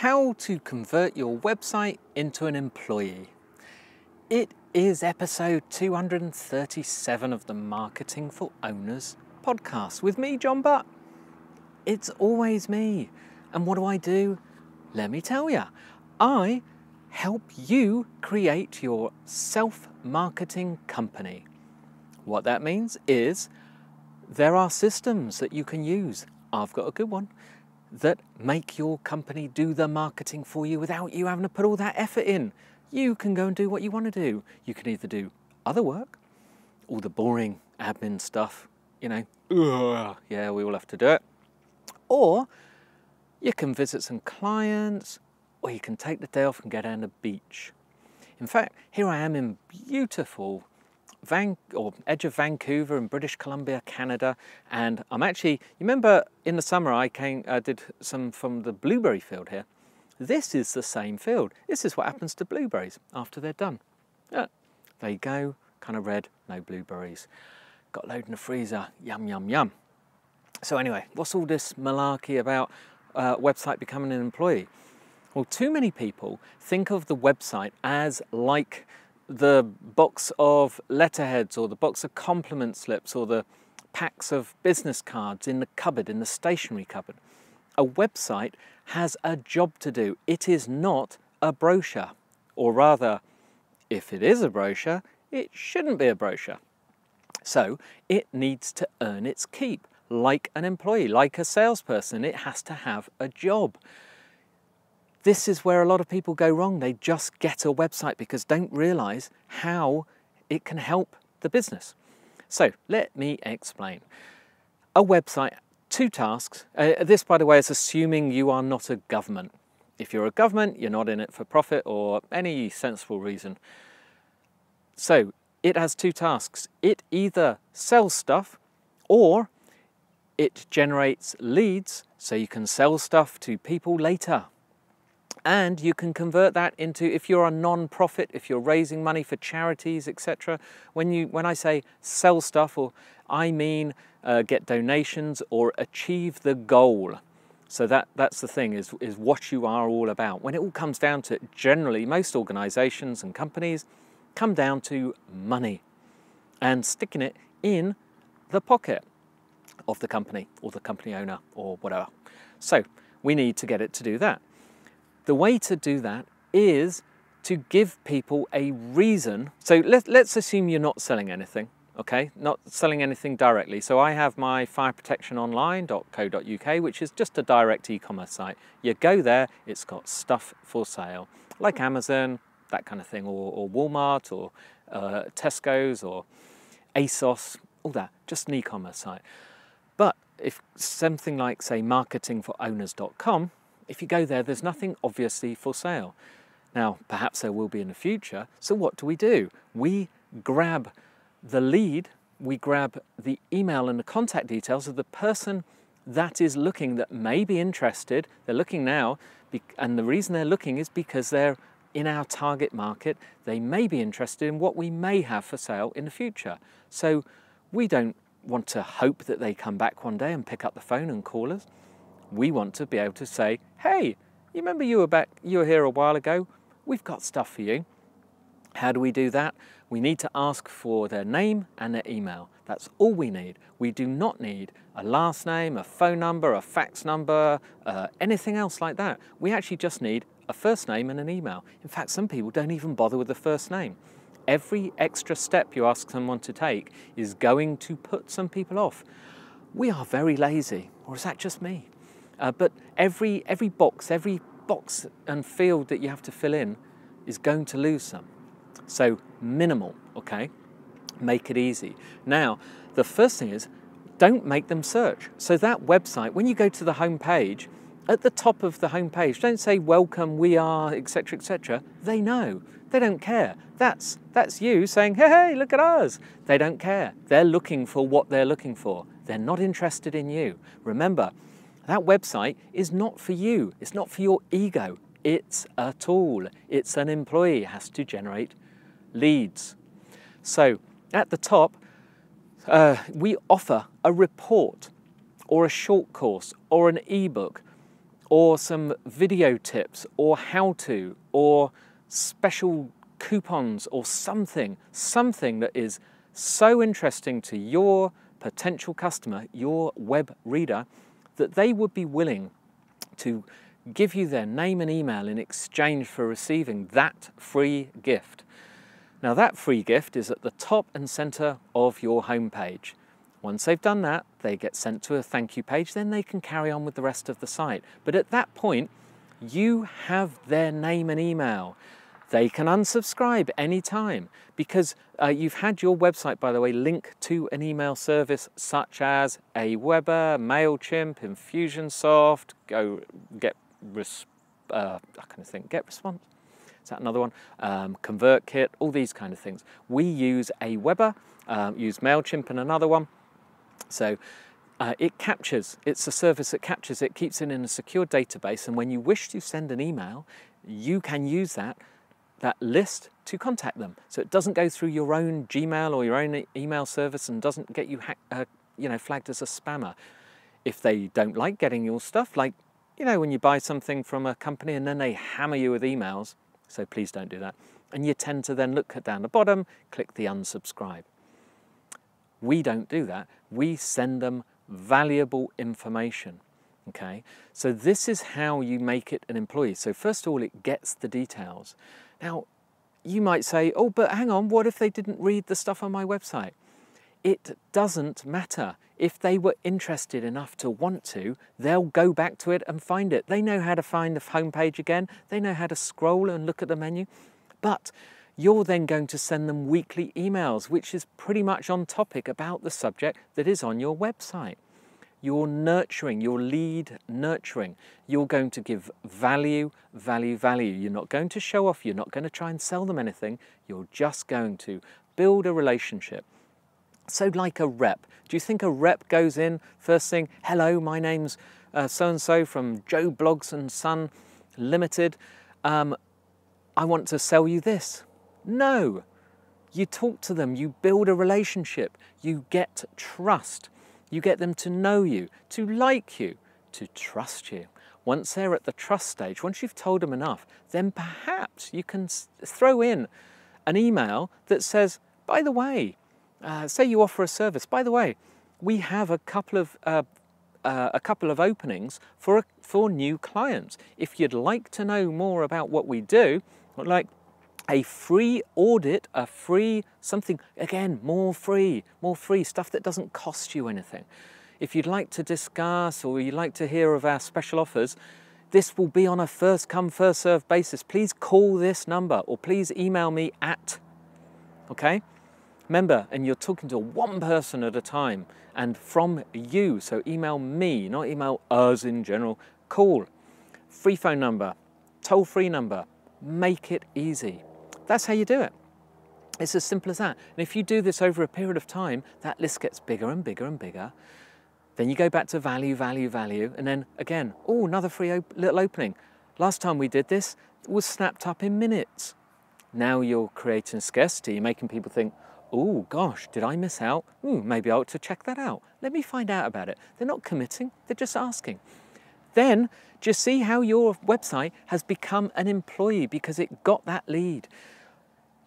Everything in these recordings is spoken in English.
How to convert your website into an employee. It is episode 237 of the Marketing for Owners podcast with me, John Butt. It's always me. And what do? Let me tell you. I help you create your self-marketing company. What that means is there are systems that you can use. I've got a good one that make your company do the marketing for you without you having to put all that effort in. You can go and do what you want to do. You can either do other work, all the boring admin stuff, yeah, we all have to do it. Or you can visit some clients, or you can take the day off and get on the beach. In fact, here I am in beautiful edge of Vancouver in British Columbia, Canada, and I'm actually, you remember in the summer I did some from the blueberry field here. This is the same field. This is what happens to blueberries after they're done. Yeah, there you go, kind of red, no blueberries. Got a load in the freezer, yum, yum, yum. So anyway, what's all this malarkey about website becoming an employee? Well, too many people think of the website as like the box of letterheads or the box of compliment slips or the packs of business cards in the cupboard, in the stationery cupboard. A website has a job to do. It is not a brochure. Or rather, if it is a brochure, it shouldn't be a brochure. So it needs to earn its keep. Like an employee, like a salesperson, it has to have a job. This is where a lot of people go wrong. They just get a website because don't realize how it can help the business. So let me explain. A website, 2 tasks. This, by the way, is assuming you are not a government. If you're a government, you're not in it for profit or any sensible reason. So it has 2 tasks. It either sells stuff or it generates leads so you can sell stuff to people later. And you can convert that into, if you're a non-profit, if you're raising money for charities, etc. When I say sell stuff, or I mean get donations or achieve the goal. So that's the thing, is what you are all about. When it all comes down to it, generally, most organizations and companies come down to money and sticking it in the pocket of the company or the company owner or whatever. So we need to get it to do that. The way to do that is to give people a reason. So let's assume you're not selling anything, okay? Not selling anything directly. So I have my fireprotectiononline.co.uk, which is just a direct e-commerce site. You go there, it's got stuff for sale, like Amazon, that kind of thing, or Walmart, or Tesco's, or ASOS, all that, just an e-commerce site. But if something like, say, marketingforowners.com, if you go there, there's nothing obviously for sale. Now, perhaps there will be in the future. So what do? We grab the lead, we grab the email and the contact details of the person that is looking, that may be interested. They're looking now, and the reason they're looking is because they're in our target market. They may be interested in what we may have for sale in the future. So we don't want to hope that they come back one day and pick up the phone and call us. We want to be able to say, hey, you remember you were here a while ago? We've got stuff for you. How do we do that? We need to ask for their name and their email. That's all we need. We do not need a last name, a phone number, a fax number, anything else like that. We actually just need a first name and an email. In fact, some people don't even bother with the first name. Every extra step you ask someone to take is going to put some people off. We are very lazy, or is that just me? But every box and field that you have to fill in is going to lose some. So minimal, okay? Make it easy. Now, the first thing is, don't make them search. So that website, when you go to the home page, at the top of the home page, don't say welcome, we are, etc., etc. They know. They don't care. That's you saying, hey, look at us. They don't care. They're looking for what they're looking for. They're not interested in you. Remember, that website is not for you. It's not for your ego. It's a tool. It's an employee. It has to generate leads. So at the top, we offer a report or a short course or an ebook or some video tips, or how-to, or special coupons, or something that is so interesting to your potential customer, your web reader, that they would be willing to give you their name and email in exchange for receiving that free gift. Now that free gift is at the top and center of your homepage. Once they've done that, they get sent to a thank you page, then they can carry on with the rest of the site. But at that point, you have their name and email. They can unsubscribe anytime because you've had your website, by the way, link to an email service such as Aweber, MailChimp, Infusionsoft, Get Response. Is that another one? ConvertKit, all these kind of things. We use Aweber, use MailChimp and another one. So it captures, it's a service that captures it, keeps it in a secure database, and when you wish to send an email, you can use that list to contact them. So it doesn't go through your own Gmail or your own email service and doesn't get you flagged as a spammer. If they don't like getting your stuff, like, when you buy something from a company and then they hammer you with emails, so please don't do that. And you tend to then look down the bottom, click the unsubscribe. We don't do that. We send them valuable information, okay? So this is how you make it an employee. So first of all, it gets the details. Now, you might say, oh, but hang on, what if they didn't read the stuff on my website? It doesn't matter. If they were interested enough to want to, they'll go back to it and find it. They know how to find the homepage again. They know how to scroll and look at the menu. But you're then going to send them weekly emails, which is pretty much on topic about the subject that is on your website. You're nurturing, your lead nurturing. You're going to give value, value, value. You're not going to show off. You're not going to try and sell them anything. You're just going to build a relationship. So like a rep. Do you think a rep goes in first thing, hello, my name's so-and-so from Joe Blogs and Son Limited. I want to sell you this. No. You talk to them. You build a relationship. You get trust. You get them to know you, to like you, to trust you. Once they're at the trust stage, once you've told them enough, then perhaps you can throw in an email that says, by the way, say you offer a service, by the way, we have a couple of openings for new clients. If you'd like to know more about what we do, like a free audit, a free something, again, more free stuff that doesn't cost you anything. If you'd like to discuss or you'd like to hear of our special offers, this will be on a first come, first served basis. Please call this number or please email me at, okay? Remember, and you're talking to one person at a time and from you, so email me, not email us in general. Call, free phone number, toll-free number, make it easy. That's how you do it. It's as simple as that. And if you do this over a period of time, that list gets bigger and bigger and bigger. Then you go back to value, value, value, and then again, oh, another free little opening. Last time we did this, it was snapped up in minutes. Now you're creating scarcity, you're making people think, oh gosh, did I miss out? Ooh, maybe I ought to check that out. Let me find out about it. They're not committing, they're just asking. Then just see how your website has become an employee because it got that lead.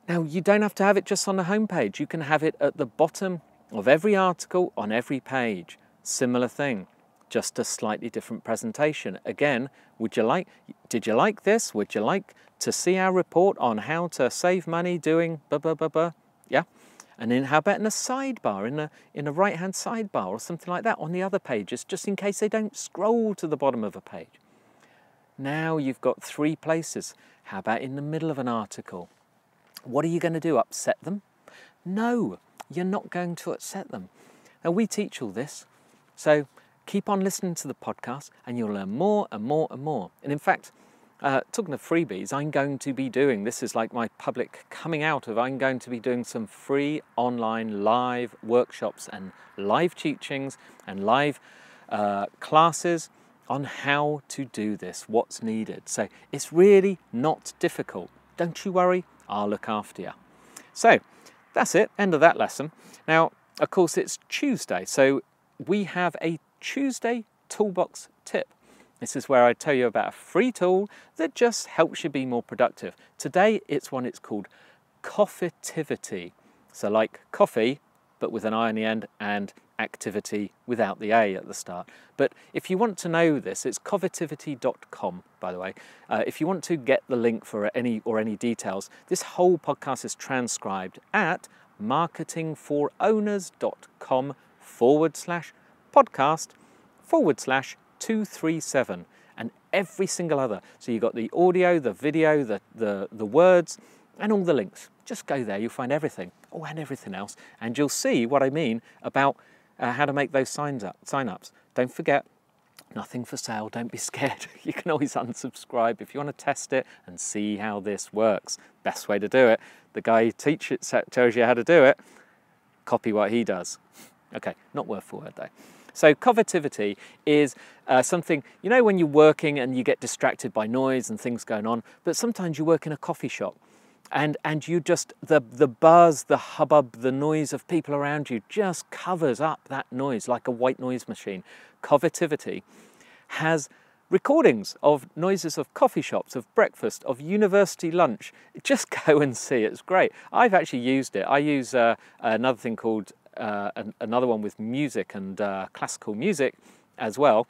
Now, you don't have to have it just on the homepage. You can have it at the bottom of every article on every page. Similar thing, just a slightly different presentation. Again, did you like this? Would you like to see our report on how to save money doing blah, blah, blah, blah? Yeah. And then how about in a sidebar, in a right-hand sidebar or something like that on the other pages, just in case they don't scroll to the bottom of a page. Now you've got 3 places. How about in the middle of an article? What are you going to do, upset them? No, you're not going to upset them. Now we teach all this, so keep on listening to the podcast and you'll learn more and more and more. And in fact, talking of freebies, I'm going to be doing, this is like my public coming out of, I'm going to be doing some free online live workshops and live teachings and live classes on how to do this, what's needed. So it's really not difficult. Don't you worry, I'll look after you. So that's it, end of that lesson. Now, of course, it's Tuesday, so we have a Tuesday Toolbox Tip. This is where I tell you about a free tool that just helps you be more productive. Today, it's called Coffeetivity. So like coffee, but with an I on the end, and activity without the A at the start. But if you want to know this, it's coffeetivity.com, by the way. If you want to get the link for any details, this whole podcast is transcribed at marketingforowners.com/podcast/237, and every single other. So you've got the audio, the video, the words, and all the links. Just go there, you'll find everything. Oh, and everything else. And you'll see what I mean about how to make those sign-ups. Don't forget, nothing for sale, don't be scared. You can always unsubscribe if you want to test it and see how this works. Best way to do it. The guy who tells you how to do it, copy what he does. Okay, not word for word though. So Coffeetivity is something, you know when you're working and you get distracted by noise and things going on, but sometimes you work in a coffee shop and you just, the buzz, the hubbub, the noise of people around you just covers up that noise like a white noise machine. Coffeetivity has recordings of noises of coffee shops, of breakfast, of university lunch. Just go and see, it's great. I've actually used it. I use another thing called, another one with music and classical music as well.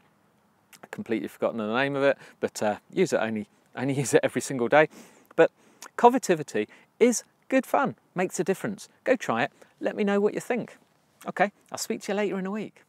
I've completely forgotten the name of it, but use it only use it every single day. But Coffeetivity is good fun, makes a difference. Go try it, let me know what you think. Okay, I'll speak to you later in a week.